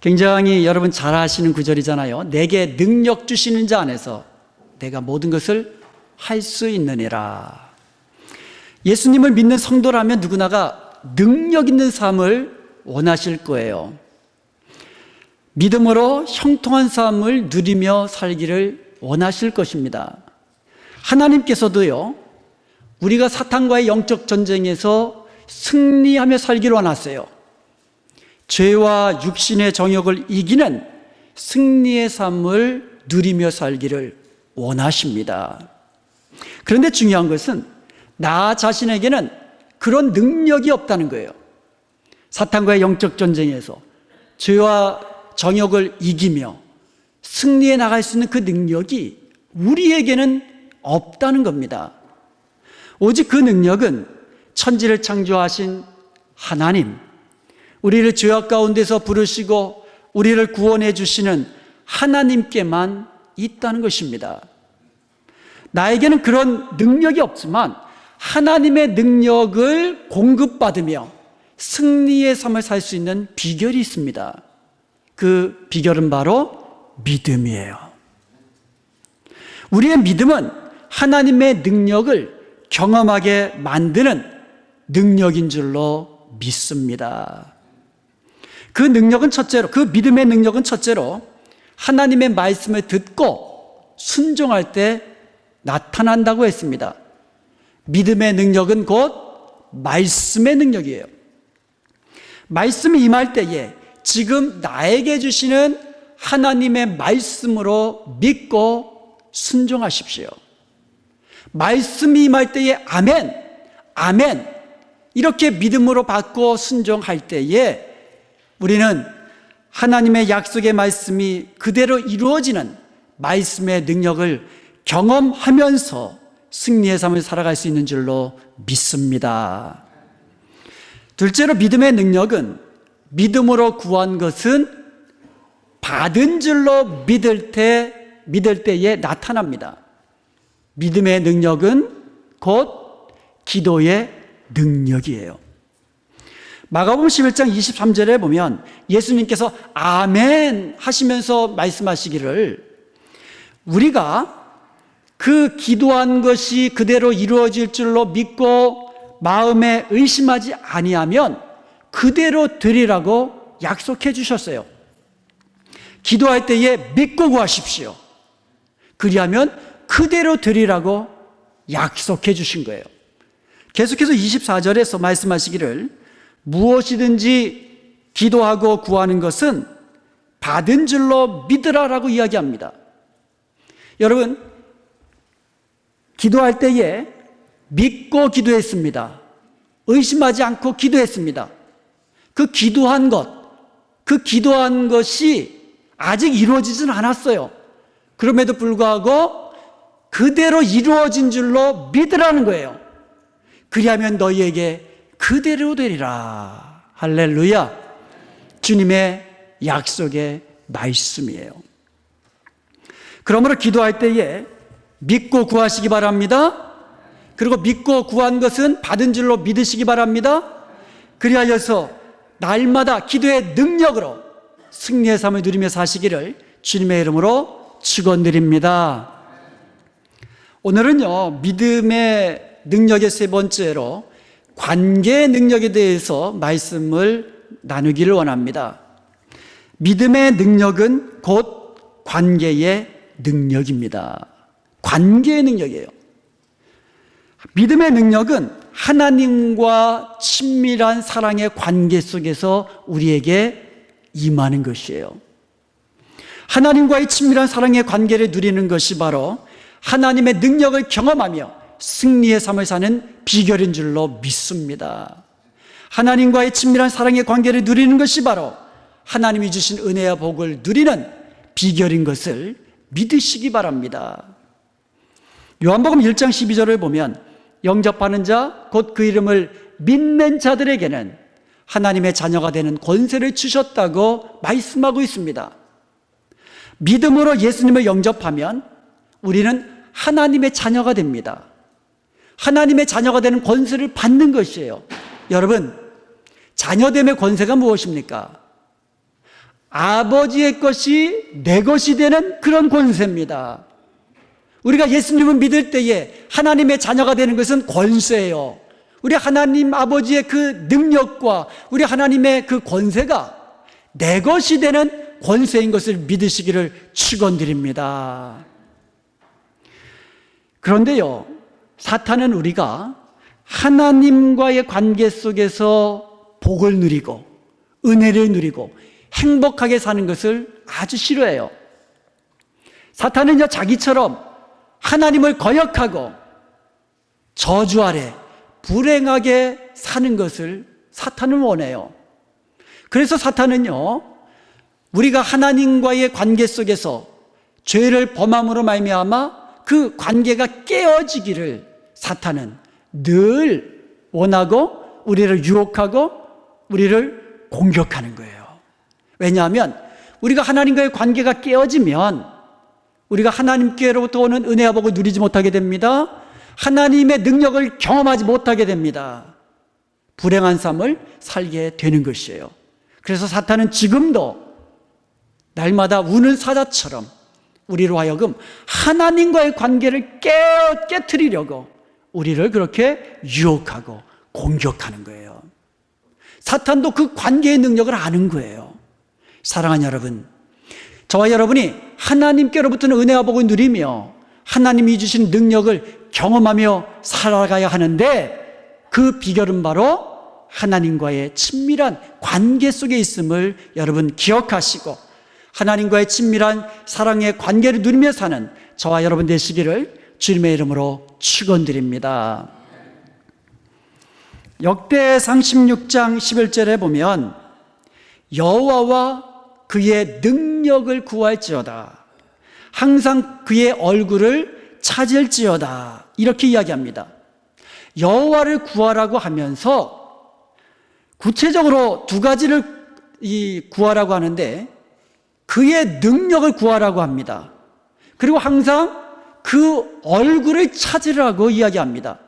굉장히 여러분 잘 아시는 구절이잖아요. 내게 능력 주시는 자 안에서 내가 모든 것을 할 수 있느니라. 예수님을 믿는 성도라면 누구나가 능력 있는 삶을 원하실 거예요. 믿음으로 형통한 삶을 누리며 살기를 원하실 것입니다. 하나님께서도요, 우리가 사탄과의 영적 전쟁에서 승리하며 살기를 원하세요. 죄와 육신의 정욕을 이기는 승리의 삶을 누리며 살기를 원하십니다. 그런데 중요한 것은 나 자신에게는 그런 능력이 없다는 거예요. 사탄과의 영적 전쟁에서 죄와 정욕을 이기며 승리해 나갈 수 있는 그 능력이 우리에게는 없다는 겁니다. 오직 그 능력은 천지를 창조하신 하나님, 우리를 죄악 가운데서 부르시고 우리를 구원해 주시는 하나님께만 있다는 것입니다. 나에게는 그런 능력이 없지만 하나님의 능력을 공급받으며 승리의 삶을 살 수 있는 비결이 있습니다. 그 비결은 바로 믿음이에요. 우리의 믿음은 하나님의 능력을 경험하게 만드는 능력인 줄로 믿습니다. 그 능력은 첫째로, 그 믿음의 능력은 첫째로 하나님의 말씀을 듣고 순종할 때 나타난다고 했습니다. 믿음의 능력은 곧 말씀의 능력이에요. 말씀이 임할 때에 지금 나에게 주시는 하나님의 말씀으로 믿고 순종하십시오. 말씀이 임할 때에 아멘, 아멘 이렇게 믿음으로 받고 순종할 때에 우리는 하나님의 약속의 말씀이 그대로 이루어지는 말씀의 능력을 경험하면서 승리의 삶을 살아갈 수 있는 줄로 믿습니다. 둘째로 믿음의 능력은 믿음으로 구한 것은 받은 줄로 믿을 때에 나타납니다. 믿음의 능력은 곧 기도의 능력이에요. 마가복음 11장 23절에 보면 예수님께서 아멘 하시면서 말씀하시기를 우리가 그 기도한 것이 그대로 이루어질 줄로 믿고 마음에 의심하지 아니하면 그대로 되리라고 약속해 주셨어요. 기도할 때에 믿고 구하십시오. 그리하면 그대로 되리라고 약속해 주신 거예요. 계속해서 24절에서 말씀하시기를 무엇이든지 기도하고 구하는 것은 받은 줄로 믿으라라고 이야기합니다. 여러분, 기도할 때에 믿고 기도했습니다. 의심하지 않고 기도했습니다. 그 기도한 것이 아직 이루어지진 않았어요. 그럼에도 불구하고 그대로 이루어진 줄로 믿으라는 거예요. 그리하면 너희에게 그대로 되리라. 할렐루야. 주님의 약속의 말씀이에요. 그러므로 기도할 때에 믿고 구하시기 바랍니다. 그리고 믿고 구한 것은 받은 줄로 믿으시기 바랍니다. 그리하여서 날마다 기도의 능력으로 승리의 삶을 누리며 사시기를 주님의 이름으로 축원드립니다. 오늘은요, 믿음의 능력의 세 번째로 관계의 능력에 대해서 말씀을 나누기를 원합니다. 믿음의 능력은 곧 관계의 능력입니다. 관계의 능력이에요. 믿음의 능력은 하나님과 친밀한 사랑의 관계 속에서 우리에게 임하는 것이에요. 하나님과의 친밀한 사랑의 관계를 누리는 것이 바로 하나님의 능력을 경험하며 승리의 삶을 사는 비결인 줄로 믿습니다. 하나님과의 친밀한 사랑의 관계를 누리는 것이 바로 하나님이 주신 은혜와 복을 누리는 비결인 것을 믿으시기 바랍니다. 요한복음 1장 12절을 보면 영접하는 자, 곧 그 이름을 믿는 자들에게는 하나님의 자녀가 되는 권세를 주셨다고 말씀하고 있습니다. 믿음으로 예수님을 영접하면 우리는 하나님의 자녀가 됩니다. 하나님의 자녀가 되는 권세를 받는 것이에요. 여러분, 자녀됨의 권세가 무엇입니까? 아버지의 것이 내 것이 되는 그런 권세입니다. 우리가 예수님을 믿을 때에 하나님의 자녀가 되는 것은 권세예요. 우리 하나님 아버지의 그 능력과 우리 하나님의 그 권세가 내 것이 되는 권세인 것을 믿으시기를 축원드립니다. 그런데요, 사탄은 우리가 하나님과의 관계 속에서 복을 누리고 은혜를 누리고 행복하게 사는 것을 아주 싫어해요. 사탄은요, 자기처럼 하나님을 거역하고 저주 아래 불행하게 사는 것을 사탄은 원해요. 그래서 사탄은요, 우리가 하나님과의 관계 속에서 죄를 범함으로 말미암아 그 관계가 깨어지기를 사탄은 늘 원하고 우리를 유혹하고 우리를 공격하는 거예요. 왜냐하면 우리가 하나님과의 관계가 깨어지면 우리가 하나님께로부터 오는 은혜와 복을 누리지 못하게 됩니다. 하나님의 능력을 경험하지 못하게 됩니다. 불행한 삶을 살게 되는 것이에요. 그래서 사탄은 지금도 날마다 우는 사자처럼 우리로 하여금 하나님과의 관계를 깨트리려고 우리를 그렇게 유혹하고 공격하는 거예요. 사탄도 그 관계의 능력을 아는 거예요. 사랑하는 여러분, 저와 여러분이 하나님께로부터는 은혜와 복을 누리며 하나님이 주신 능력을 경험하며 살아가야 하는데 그 비결은 바로 하나님과의 친밀한 관계 속에 있음을 여러분 기억하시고 하나님과의 친밀한 사랑의 관계를 누리며 사는 저와 여러분 되시기를 주님의 이름으로 축원드립니다. 역대상 16장 11절에 보면 여호와와 그의 능력을 구할지어다, 항상 그의 얼굴을 찾을지어다, 이렇게 이야기합니다. 여호와를 구하라고 하면서 구체적으로 두 가지를 구하라고 하는데 그의 능력을 구하라고 합니다. 그리고 항상 그 얼굴을 찾으라고 이야기합니다.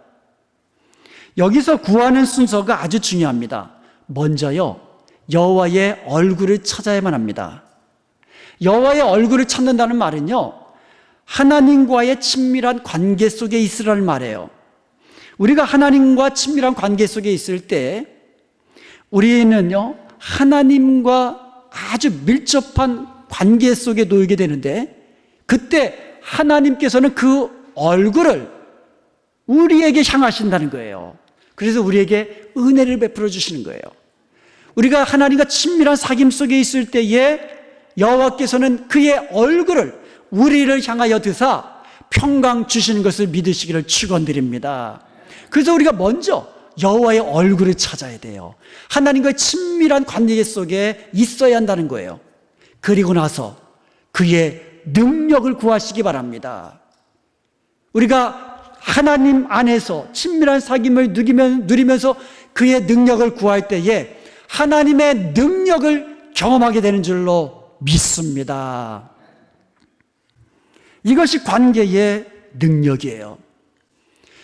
여기서 구하는 순서가 아주 중요합니다. 먼저요, 여호와의 얼굴을 찾아야만 합니다. 여호와의 얼굴을 찾는다는 말은요, 하나님과의 친밀한 관계 속에 있으라는 말이에요. 우리가 하나님과 친밀한 관계 속에 있을 때 우리는요, 하나님과 아주 밀접한 관계 속에 놓이게 되는데 그때 하나님께서는 그 얼굴을 우리에게 향하신다는 거예요. 그래서 우리에게 은혜를 베풀어 주시는 거예요. 우리가 하나님과 친밀한 사귐 속에 있을 때에 여호와께서는 그의 얼굴을 우리를 향하여 드사 평강 주시는 것을 믿으시기를 축원드립니다. 그래서 우리가 먼저 여호와의 얼굴을 찾아야 돼요. 하나님과의 친밀한 관계 속에 있어야 한다는 거예요. 그리고 나서 그의 능력을 구하시기 바랍니다. 우리가 하나님 안에서 친밀한 사귐을 누리면서 그의 능력을 구할 때에 하나님의 능력을 경험하게 되는 줄로 믿습니다. 이것이 관계의 능력이에요.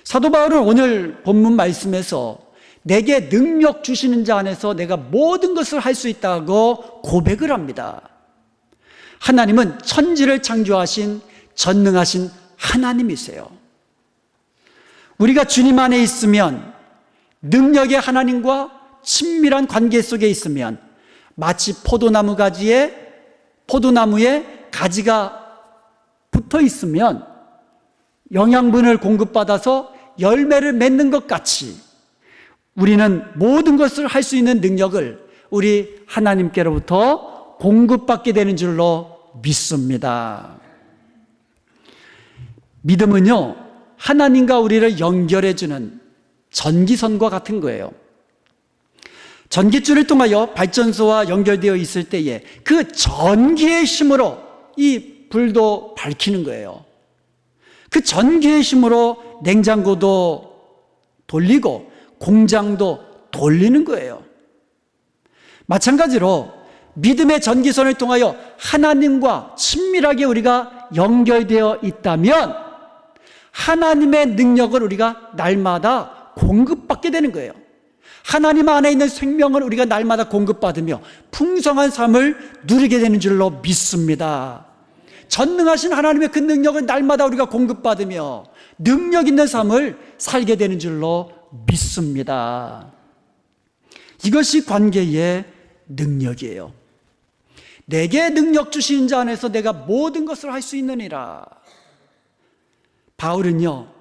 사도 바울은 오늘 본문 말씀에서 내게 능력 주시는 자 안에서 내가 모든 것을 할 수 있다고 고백을 합니다. 하나님은 천지를 창조하신 전능하신 하나님이세요. 우리가 주님 안에 있으면, 능력의 하나님과 친밀한 관계 속에 있으면 마치 포도나무에 가지가 붙어 있으면 영양분을 공급받아서 열매를 맺는 것 같이 우리는 모든 것을 할 수 있는 능력을 우리 하나님께로부터 공급받게 되는 줄로 믿습니다. 믿음은요, 하나님과 우리를 연결해주는 전기선과 같은 거예요. 전기줄을 통하여 발전소와 연결되어 있을 때에 그 전기의 힘으로 이 불도 밝히는 거예요. 그 전기의 힘으로 냉장고도 돌리고 공장도 돌리는 거예요. 마찬가지로 믿음의 전기선을 통하여 하나님과 친밀하게 우리가 연결되어 있다면 하나님의 능력을 우리가 날마다 공급받게 되는 거예요. 하나님 안에 있는 생명을 우리가 날마다 공급받으며 풍성한 삶을 누리게 되는 줄로 믿습니다. 전능하신 하나님의 그 능력을 날마다 우리가 공급받으며 능력 있는 삶을 살게 되는 줄로 믿습니다. 이것이 관계의 능력이에요. 내게 능력 주시는 자 안에서 내가 모든 것을 할 수 있느니라. 바울은요,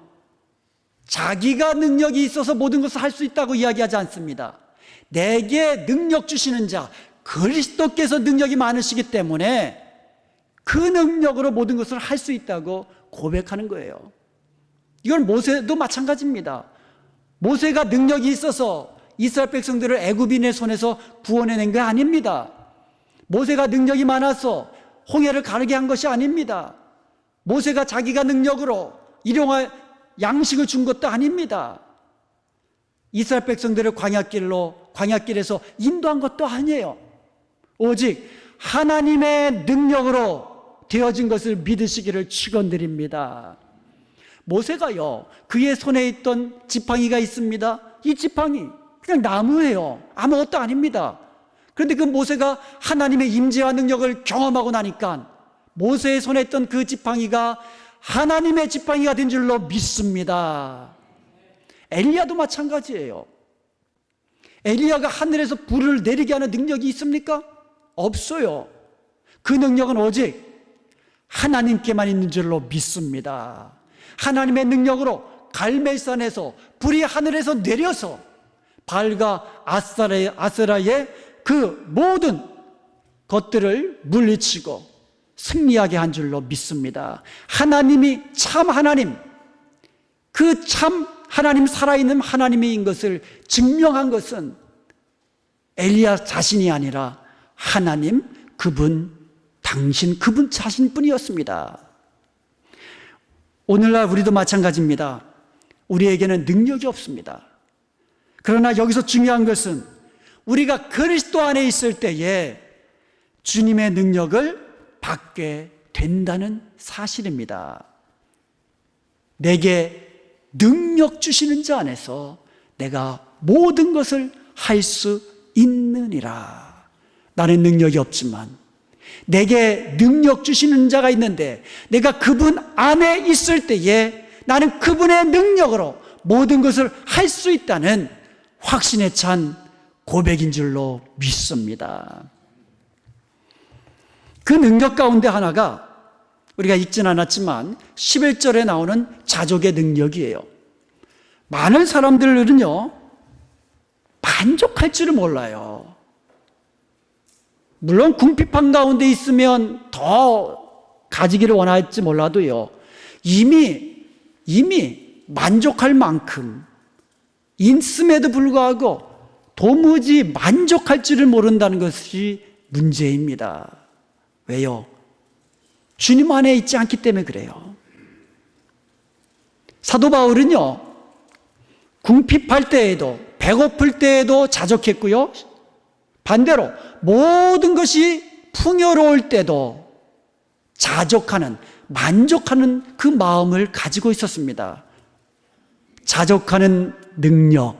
자기가 능력이 있어서 모든 것을 할 수 있다고 이야기하지 않습니다. 내게 능력 주시는 자, 그리스도께서 능력이 많으시기 때문에 그 능력으로 모든 것을 할 수 있다고 고백하는 거예요. 이건 모세도 마찬가지입니다. 모세가 능력이 있어서 이스라엘 백성들을 애굽인의 손에서 구원해낸 게 아닙니다. 모세가 능력이 많아서 홍해를 가르게 한 것이 아닙니다. 모세가 자기가 능력으로 일용할 양식을 준 것도 아닙니다. 이스라엘 백성들을 광야길에서 인도한 것도 아니에요. 오직 하나님의 능력으로 되어진 것을 믿으시기를 축원드립니다. 모세가요, 그의 손에 있던 지팡이가 있습니다. 이 지팡이 그냥 나무예요. 아무것도 아닙니다. 그런데 그 모세가 하나님의 임재와 능력을 경험하고 나니까 모세의 손에 있던 그 지팡이가 하나님의 지팡이가 된 줄로 믿습니다. 엘리야도 마찬가지예요. 엘리야가 하늘에서 불을 내리게 하는 능력이 있습니까? 없어요. 그 능력은 오직 하나님께만 있는 줄로 믿습니다. 하나님의 능력으로 갈멜산에서 불이 하늘에서 내려서 발과 아세라의 그 모든 것들을 물리치고 승리하게 한 줄로 믿습니다. 하나님이 참 하나님, 그 참 하나님, 살아있는 하나님인 것을 증명한 것은 엘리야 자신이 아니라 하나님, 그분 자신뿐이었습니다. 오늘날 우리도 마찬가지입니다. 우리에게는 능력이 없습니다. 그러나 여기서 중요한 것은 우리가 그리스도 안에 있을 때에 주님의 능력을 받게 된다는 사실입니다. 내게 능력 주시는 자 안에서 내가 모든 것을 할 수 있느니라. 나는 능력이 없지만 내게 능력 주시는 자가 있는데 내가 그분 안에 있을 때에 나는 그분의 능력으로 모든 것을 할 수 있다는 확신에 찬 고백인 줄로 믿습니다. 그 능력 가운데 하나가 우리가 읽진 않았지만 11절에 나오는 자족의 능력이에요. 많은 사람들은요, 만족할 줄을 몰라요. 물론 궁핍한 가운데 있으면 더 가지기를 원할지 몰라도요, 이미 만족할 만큼 있음에도 불구하고 도무지 만족할 줄을 모른다는 것이 문제입니다. 왜요? 주님 안에 있지 않기 때문에 그래요. 사도 바울은요, 궁핍할 때에도 배고플 때에도 자족했고요, 반대로 모든 것이 풍요로울 때도 자족하는, 만족하는 그 마음을 가지고 있었습니다. 자족하는 능력,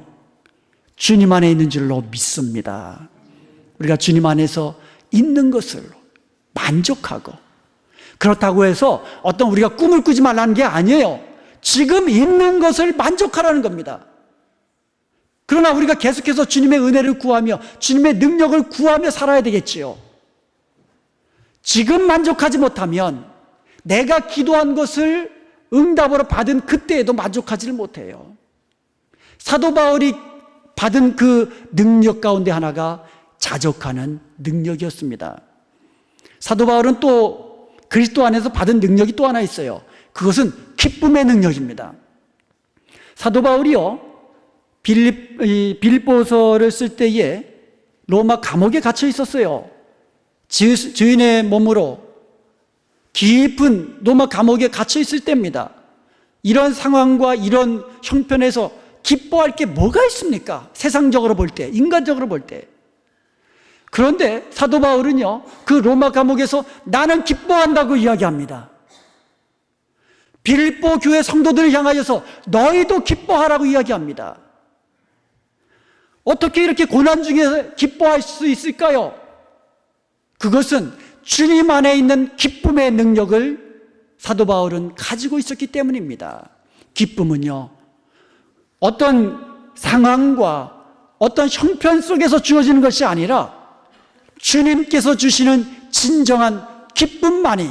주님 안에 있는 줄로 믿습니다. 우리가 주님 안에서 있는 것을 만족하고, 그렇다고 해서 어떤 우리가 꿈을 꾸지 말라는 게 아니에요. 지금 있는 것을 만족하라는 겁니다. 그러나 우리가 계속해서 주님의 은혜를 구하며 주님의 능력을 구하며 살아야 되겠지요. 지금 만족하지 못하면 내가 기도한 것을 응답으로 받은 그때에도 만족하지를 못해요. 사도 바울이 받은 그 능력 가운데 하나가 자족하는 능력이었습니다. 사도 바울은 또 그리스도 안에서 받은 능력이 또 하나 있어요. 그것은 기쁨의 능력입니다. 사도 바울이요, 빌립보서를 쓸 때에 로마 감옥에 갇혀 있었어요. 주인의 몸으로 깊은 로마 감옥에 갇혀 있을 때입니다. 이런 상황과 이런 형편에서 기뻐할 게 뭐가 있습니까? 세상적으로 볼 때, 인간적으로 볼 때. 그런데 사도 바울은요, 그 로마 감옥에서 나는 기뻐한다고 이야기합니다. 빌립보 교회 성도들을 향하여서 너희도 기뻐하라고 이야기합니다. 어떻게 이렇게 고난 중에 기뻐할 수 있을까요? 그것은 주님 안에 있는 기쁨의 능력을 사도 바울은 가지고 있었기 때문입니다. 기쁨은요, 어떤 상황과 어떤 형편 속에서 주어지는 것이 아니라 주님께서 주시는 진정한 기쁨만이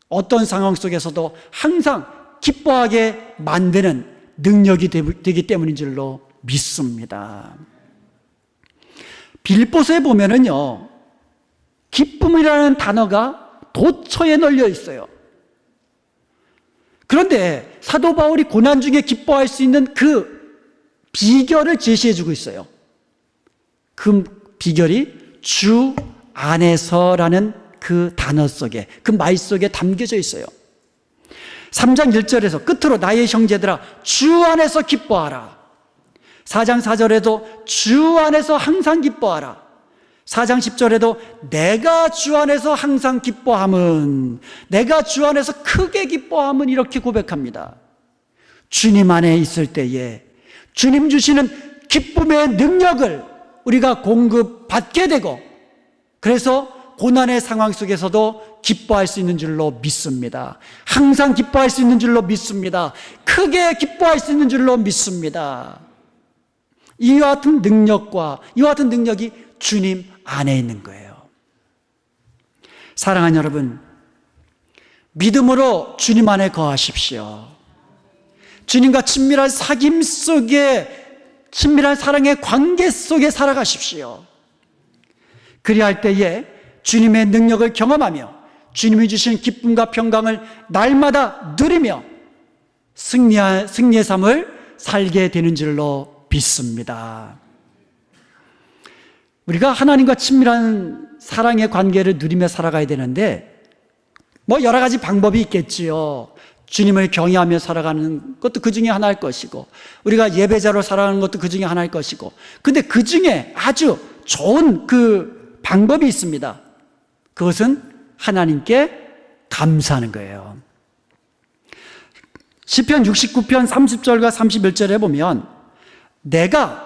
어떤 상황 속에서도 항상 기뻐하게 만드는 능력이 되기 때문인 줄로 믿습니다. 빌립보서에 보면은요, 기쁨이라는 단어가 도처에 널려 있어요. 그런데 사도 바울이 고난 중에 기뻐할 수 있는 그 비결을 제시해 주고 있어요. 그 비결이 주 안에서라는 그 단어 속에, 그 말 속에 담겨져 있어요. 3장 1절에서 끝으로 나의 형제들아 주 안에서 기뻐하라. 4장 4절에도 주 안에서 항상 기뻐하라. 4장 10절에도 내가 주 안에서 항상 기뻐함은, 내가 주 안에서 크게 기뻐함은, 이렇게 고백합니다. 주님 안에 있을 때에 주님 주시는 기쁨의 능력을 우리가 공급받게 되고, 그래서 고난의 상황 속에서도 기뻐할 수 있는 줄로 믿습니다. 항상 기뻐할 수 있는 줄로 믿습니다. 크게 기뻐할 수 있는 줄로 믿습니다. 이와 같은 능력과 이와 같은 능력이 주님 안에 있는 거예요. 사랑하는 여러분, 믿음으로 주님 안에 거하십시오. 주님과 친밀한 사귐 속에, 친밀한 사랑의 관계 속에 살아가십시오. 그리할 때에 주님의 능력을 경험하며 주님이 주신 기쁨과 평강을 날마다 누리며 승리의 삶을 살게 되는 줄로 믿습니다. 우리가 하나님과 친밀한 사랑의 관계를 누리며 살아가야 되는데, 여러 가지 방법이 있겠지요. 주님을 경외하며 살아가는 것도 그 중에 하나일 것이고, 우리가 예배자로 살아가는 것도 그 중에 하나일 것이고, 근데 그 중에 아주 좋은 그 방법이 있습니다. 그것은 하나님께 감사하는 거예요. 시편 69편 30절과 31절에 보면, 내가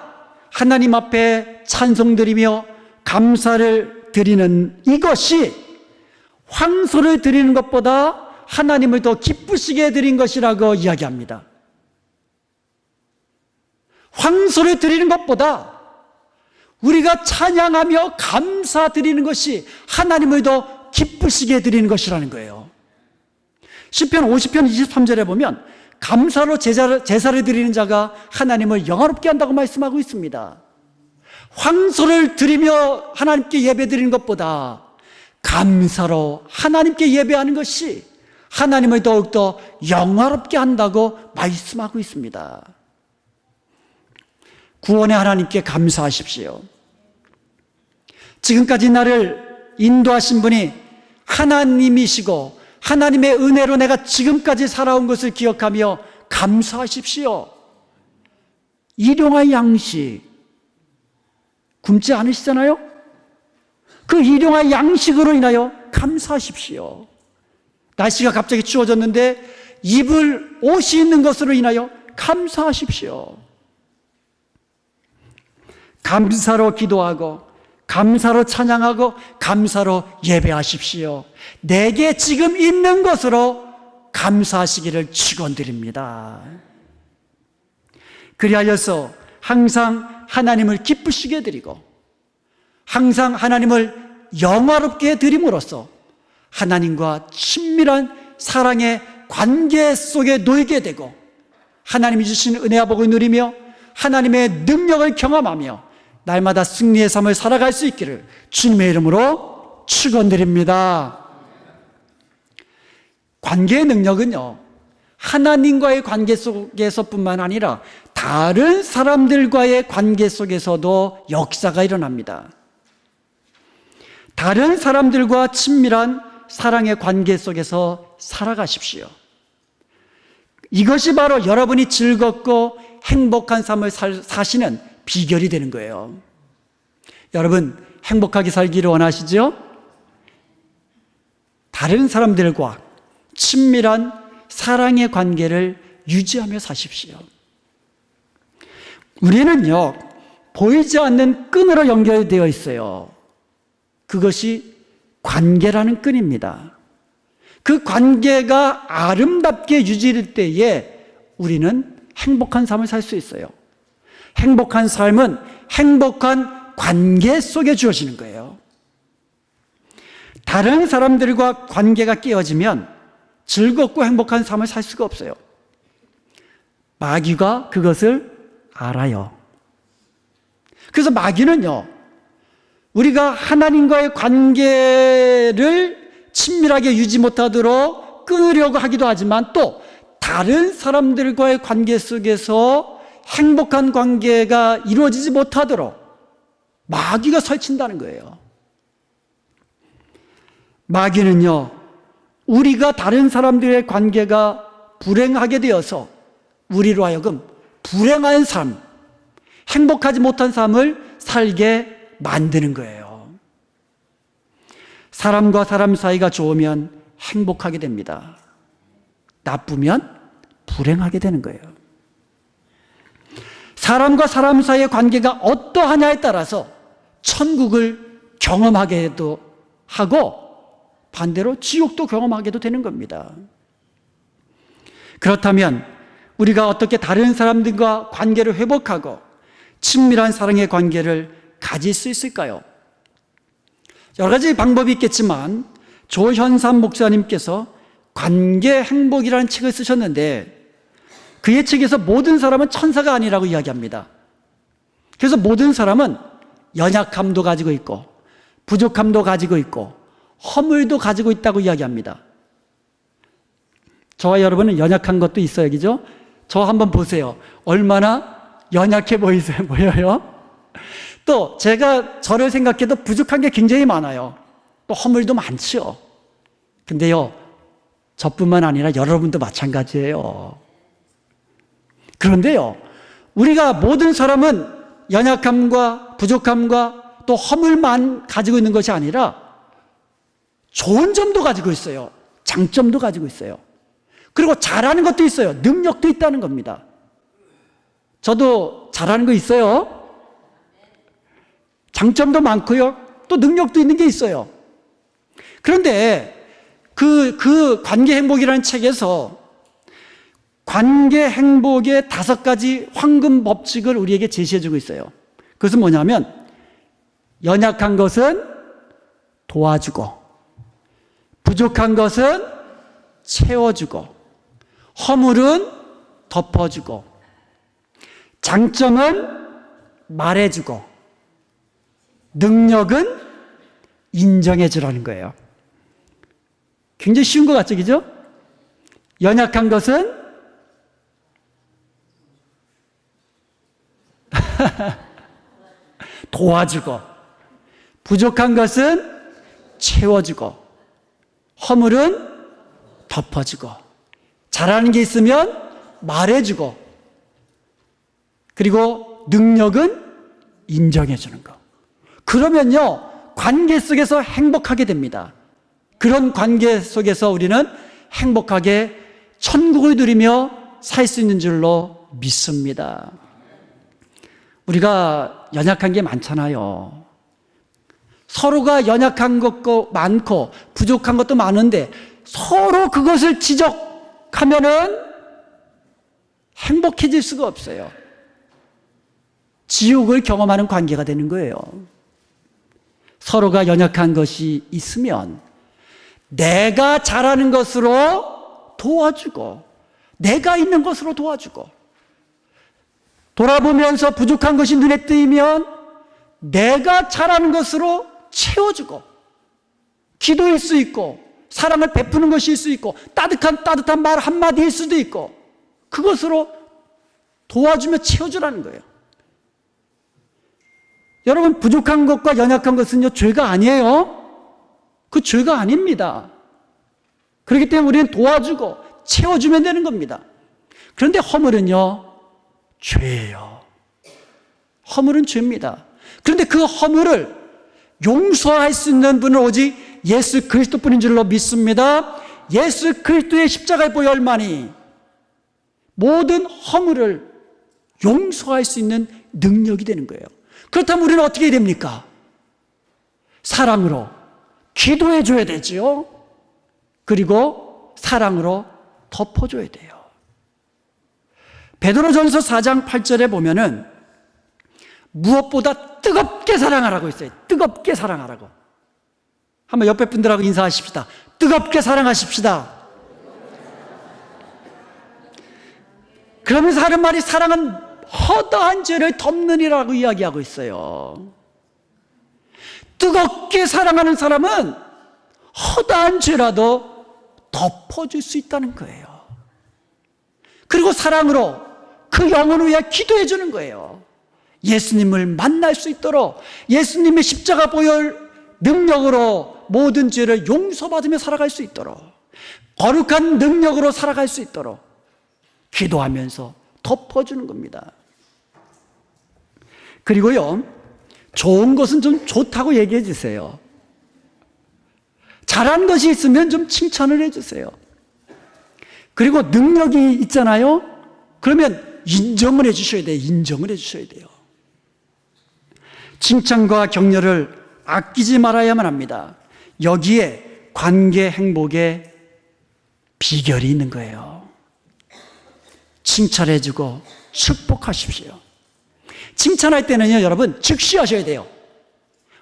하나님 앞에 찬송드리며 감사를 드리는 이것이 황소를 드리는 것보다 하나님을 더 기쁘시게 드린 것이라고 이야기합니다. 황소를 드리는 것보다 우리가 찬양하며 감사드리는 것이 하나님을 더 기쁘시게 드리는 것이라는 거예요. 시편 50편 23절에 보면 감사로 제사를 드리는 자가 하나님을 영화롭게 한다고 말씀하고 있습니다. 황소를 드리며 하나님께 예배 드리는 것보다 감사로 하나님께 예배하는 것이 하나님을 더욱더 영화롭게 한다고 말씀하고 있습니다. 구원의 하나님께 감사하십시오. 지금까지 나를 인도하신 분이 하나님이시고 하나님의 은혜로 내가 지금까지 살아온 것을 기억하며 감사하십시오. 일용할 양식 굶지 않으시잖아요? 그 일용할 양식으로 인하여 감사하십시오. 날씨가 갑자기 추워졌는데 입을 옷이 있는 것으로 인하여 감사하십시오. 감사로 기도하고 감사로 찬양하고 감사로 예배하십시오. 내게 지금 있는 것으로 감사하시기를 축원드립니다. 그리하여서 항상 하나님을 기쁘시게 드리고 항상 하나님을 영화롭게 드림으로써 하나님과 친밀한 사랑의 관계 속에 놓이게 되고 하나님이 주신 은혜와 복을 누리며 하나님의 능력을 경험하며 날마다 승리의 삶을 살아갈 수 있기를 주님의 이름으로 축원드립니다. 관계의 능력은요, 하나님과의 관계 속에서뿐만 아니라 다른 사람들과의 관계 속에서도 역사가 일어납니다. 다른 사람들과 친밀한 사랑의 관계 속에서 살아가십시오. 이것이 바로 여러분이 즐겁고 행복한 삶을 사시는 비결이 되는 거예요. 여러분, 행복하게 살기를 원하시죠? 다른 사람들과 친밀한 사랑의 관계를 유지하며 사십시오. 우리는요, 보이지 않는 끈으로 연결되어 있어요. 그것이 관계라는 끈입니다. 그 관계가 아름답게 유지될 때에 우리는 행복한 삶을 살 수 있어요. 행복한 삶은 행복한 관계 속에 주어지는 거예요. 다른 사람들과 관계가 깨어지면 즐겁고 행복한 삶을 살 수가 없어요. 마귀가 그것을 알아요. 그래서 마귀는요, 우리가 하나님과의 관계를 친밀하게 유지 못하도록 끊으려고 하기도 하지만 또 다른 사람들과의 관계 속에서 행복한 관계가 이루어지지 못하도록 마귀가 설친다는 거예요. 마귀는요, 우리가 다른 사람들의 관계가 불행하게 되어서 우리로 하여금 불행한 삶, 행복하지 못한 삶을 살게 만드는 거예요. 사람과 사람 사이가 좋으면 행복하게 됩니다. 나쁘면 불행하게 되는 거예요. 사람과 사람 사이의 관계가 어떠하냐에 따라서 천국을 경험하게도 하고 반대로 지옥도 경험하게도 되는 겁니다. 그렇다면 우리가 어떻게 다른 사람들과 관계를 회복하고 친밀한 사랑의 관계를 가질 수 있을까요? 여러 가지 방법이 있겠지만 조현삼 목사님께서 관계 행복이라는 책을 쓰셨는데 그의 책에서 모든 사람은 천사가 아니라고 이야기합니다. 그래서 모든 사람은 연약함도 가지고 있고 부족함도 가지고 있고 허물도 가지고 있다고 이야기합니다. 저와 여러분은 연약한 것도 있어요, 그죠? 저 한번 보세요. 얼마나 연약해 보여요? 또 제가 저를 생각해도 부족한 게 굉장히 많아요. 또 허물도 많죠. 근데요, 저뿐만 아니라 여러분도 마찬가지예요. 그런데요, 우리가 모든 사람은 연약함과 부족함과 또 허물만 가지고 있는 것이 아니라 좋은 점도 가지고 있어요. 장점도 가지고 있어요. 그리고 잘하는 것도 있어요. 능력도 있다는 겁니다. 저도 잘하는 거 있어요. 장점도 많고요. 또 능력도 있는 게 있어요. 그런데 그 관계 행복이라는 책에서 관계 행복의 5가지 황금 법칙을 우리에게 제시해주고 있어요. 그것은 뭐냐면 연약한 것은 도와주고 부족한 것은 채워주고 허물은 덮어주고 장점은 말해주고 능력은 인정해주라는 거예요. 굉장히 쉬운 것 같죠, 그죠? 연약한 것은 도와주고 부족한 것은 채워주고 허물은 덮어주고 잘하는 게 있으면 말해주고 그리고 능력은 인정해주는 거. 그러면요, 관계 속에서 행복하게 됩니다. 그런 관계 속에서 우리는 행복하게 천국을 누리며 살 수 있는 줄로 믿습니다. 우리가 연약한 게 많잖아요. 서로가 연약한 것도 많고 부족한 것도 많은데 서로 그것을 지적하면은 행복해질 수가 없어요. 지옥을 경험하는 관계가 되는 거예요. 서로가 연약한 것이 있으면 내가 잘하는 것으로 도와주고 내가 있는 것으로 도와주고 돌아보면서 부족한 것이 눈에 띄면 내가 잘하는 것으로 채워주고 기도일 수 있고 사랑을 베푸는 것일 수 있고 따뜻한 말 한마디일 수도 있고 그것으로 도와주며 채워주라는 거예요. 여러분, 부족한 것과 연약한 것은요, 죄가 아니에요. 그 죄가 아닙니다. 그렇기 때문에 우리는 도와주고 채워주면 되는 겁니다. 그런데 허물은요, 죄예요. 허물은 죄입니다. 그런데 그 허물을 용서할 수 있는 분은 오직 예수 그리스도뿐인 줄로 믿습니다. 예수 그리스도의 십자가의 보혈 만이 모든 허물을 용서할 수 있는 능력이 되는 거예요. 그렇다면 우리는 어떻게 해야 됩니까? 사랑으로 기도해 줘야 되지요. 그리고 사랑으로 덮어줘야 돼요. 베드로전서 4장 8절에 보면은 무엇보다 뜨겁게 사랑하라고 있어요. 뜨겁게 사랑하라고. 한번 옆에 분들하고 인사하십시다. 뜨겁게 사랑하십시다. 그러면서 하는 말이 사랑은 허다한 죄를 덮느니라고 이야기하고 있어요. 뜨겁게 사랑하는 사람은 허다한 죄라도 덮어줄 수 있다는 거예요. 그리고 사랑으로 그 영혼을 위해 기도해 주는 거예요. 예수님을 만날 수 있도록, 예수님의 십자가 보혈 능력으로 모든 죄를 용서받으며 살아갈 수 있도록, 거룩한 능력으로 살아갈 수 있도록 기도하면서 덮어주는 겁니다. 그리고요, 좋은 것은 좀 좋다고 얘기해 주세요. 잘한 것이 있으면 좀 칭찬을 해 주세요. 그리고 능력이 있잖아요. 그러면 인정을 해 주셔야 돼요. 인정을 해 주셔야 돼요. 칭찬과 격려를 아끼지 말아야만 합니다. 여기에 관계 행복의 비결이 있는 거예요. 칭찬해 주고 축복하십시오. 칭찬할 때는요, 여러분, 즉시 하셔야 돼요.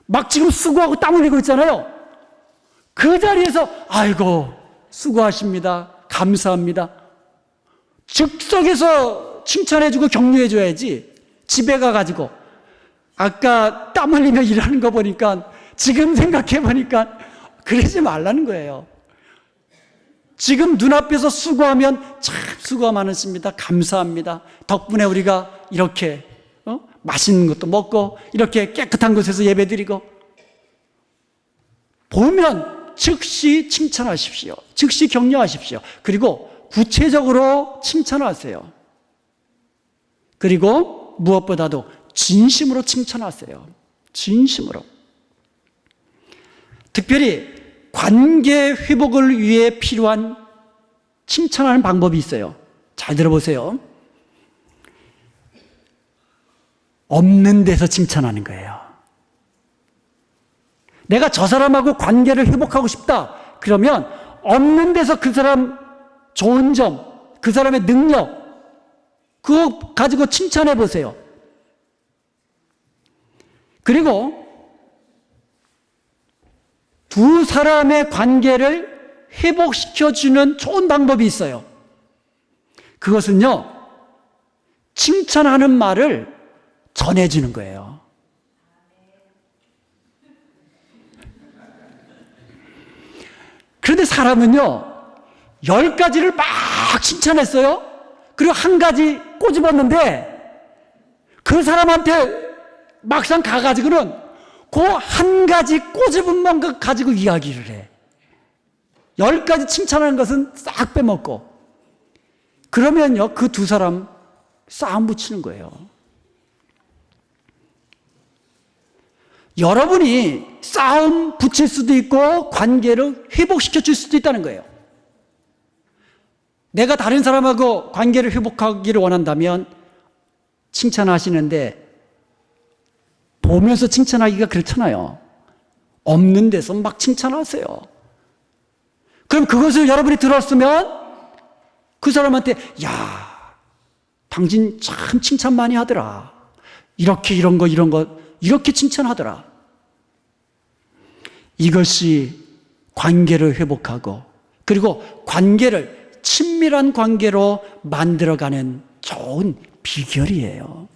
막 지금 수고하고 땀 흘리고 있잖아요. 그 자리에서 아이고 수고하십니다, 감사합니다, 즉석에서 칭찬해주고 격려해줘야지. 집에 가가지고 아까 땀 흘리며 일하는 거 보니까, 지금 생각해보니까 그러지 말라는 거예요. 지금 눈앞에서 수고하면 참 수고 많으십니다, 감사합니다, 덕분에 우리가 이렇게 맛있는 것도 먹고 이렇게 깨끗한 곳에서 예배드리고, 보면 즉시 칭찬하십시오. 즉시 격려하십시오. 그리고 구체적으로 칭찬하세요. 그리고 무엇보다도 진심으로 칭찬하세요. 진심으로. 특별히 관계 회복을 위해 필요한 칭찬하는 방법이 있어요. 잘 들어보세요. 없는 데서 칭찬하는 거예요. 내가 저 사람하고 관계를 회복하고 싶다. 그러면 없는 데서 그 사람 좋은 점, 그 사람의 능력, 그거 가지고 칭찬해 보세요. 그리고 두 사람의 관계를 회복시켜주는 좋은 방법이 있어요. 그것은요, 칭찬하는 말을 전해주는 거예요. 그런데 사람은요, 10가지를 막 칭찬했어요. 그리고 한 가지 꼬집었는데 그 사람한테 막상 가가지고는 그 한 가지 꼬집은 것 가지고 이야기를 해. 10가지 칭찬하는 것은 싹 빼먹고. 그러면요, 그 두 사람 싸움 붙이는 거예요. 여러분이 싸움 붙일 수도 있고 관계를 회복시켜 줄 수도 있다는 거예요. 내가 다른 사람하고 관계를 회복하기를 원한다면 칭찬하시는데, 보면서 칭찬하기가 그렇잖아요. 없는 데서 막 칭찬하세요. 그럼 그것을 여러분이 들었으면 그 사람한테, 야, 당신 참 칭찬 많이 하더라, 이렇게 이런 거 이렇게 칭찬하더라. 이것이 관계를 회복하고, 그리고 관계를 친밀한 관계로 만들어가는 좋은 비결이에요.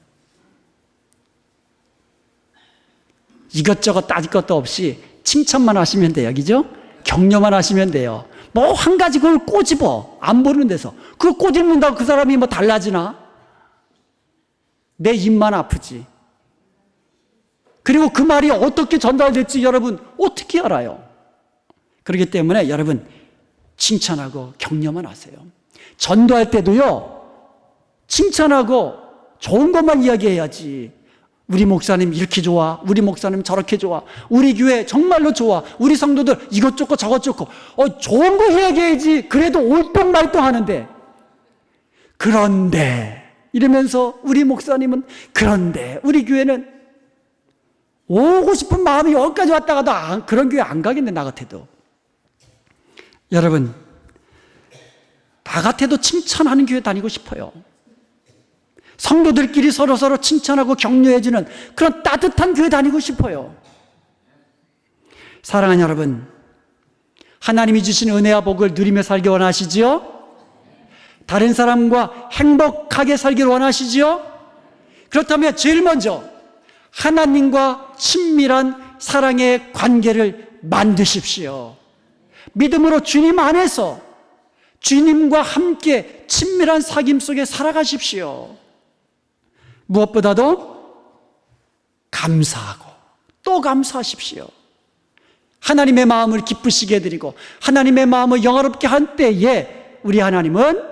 이것저것 따질 것도 없이 칭찬만 하시면 돼요. 그죠? 격려만 하시면 돼요. 뭐 한 가지 그걸 꼬집어, 안 보는 데서 그걸 꼬집는다고 그 사람이 뭐 달라지나? 내 입만 아프지. 그리고 그 말이 어떻게 전달될지 여러분 어떻게 알아요? 그렇기 때문에 여러분 칭찬하고 격려만 하세요. 전도할 때도요, 칭찬하고 좋은 것만 이야기해야지. 우리 목사님 이렇게 좋아, 우리 목사님 저렇게 좋아, 우리 교회 정말로 좋아, 우리 성도들 이것 좋고 저것 좋고, 좋은 거 이야기해야지. 그래도 올똥말똥 하는데, 그런데 이러면서 우리 목사님은, 그런데 우리 교회는, 오고 싶은 마음이 여기까지 왔다가도 그런 교회 안 가겠네, 나 같아도. 여러분, 나 같아도 칭찬하는 교회 다니고 싶어요. 성도들끼리 서로서로 칭찬하고 격려해주는 그런 따뜻한 교회 다니고 싶어요. 사랑하는 여러분, 하나님이 주신 은혜와 복을 누리며 살기 원하시지요? 다른 사람과 행복하게 살기를 원하시지요? 그렇다면 제일 먼저 하나님과 친밀한 사랑의 관계를 만드십시오. 믿음으로 주님 안에서 주님과 함께 친밀한 사귐 속에 살아가십시오. 무엇보다도 감사하고 또 감사하십시오. 하나님의 마음을 기쁘시게 해드리고 하나님의 마음을 영화롭게 한 때에 우리 하나님은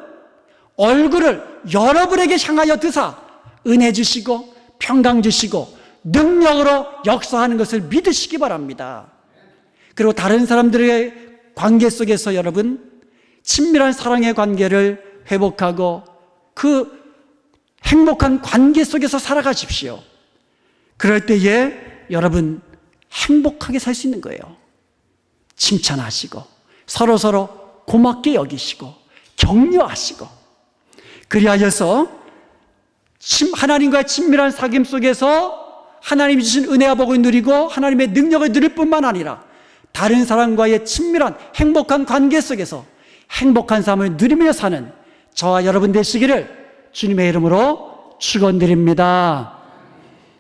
얼굴을 여러분에게 향하여 드사 은혜 주시고 평강 주시고 능력으로 역사하는 것을 믿으시기 바랍니다. 그리고 다른 사람들의 관계 속에서 여러분 친밀한 사랑의 관계를 회복하고 그 행복한 관계 속에서 살아가십시오. 그럴 때에 여러분 행복하게 살 수 있는 거예요. 칭찬하시고 서로서로 고맙게 여기시고 격려하시고, 그리하여서 하나님과의 친밀한 사귐 속에서 하나님이 주신 은혜와 복을 누리고 하나님의 능력을 누릴 뿐만 아니라 다른 사람과의 친밀한 행복한 관계 속에서 행복한 삶을 누리며 사는 저와 여러분 되시기를 주님의 이름으로 축원드립니다.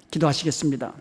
기도하시겠습니다.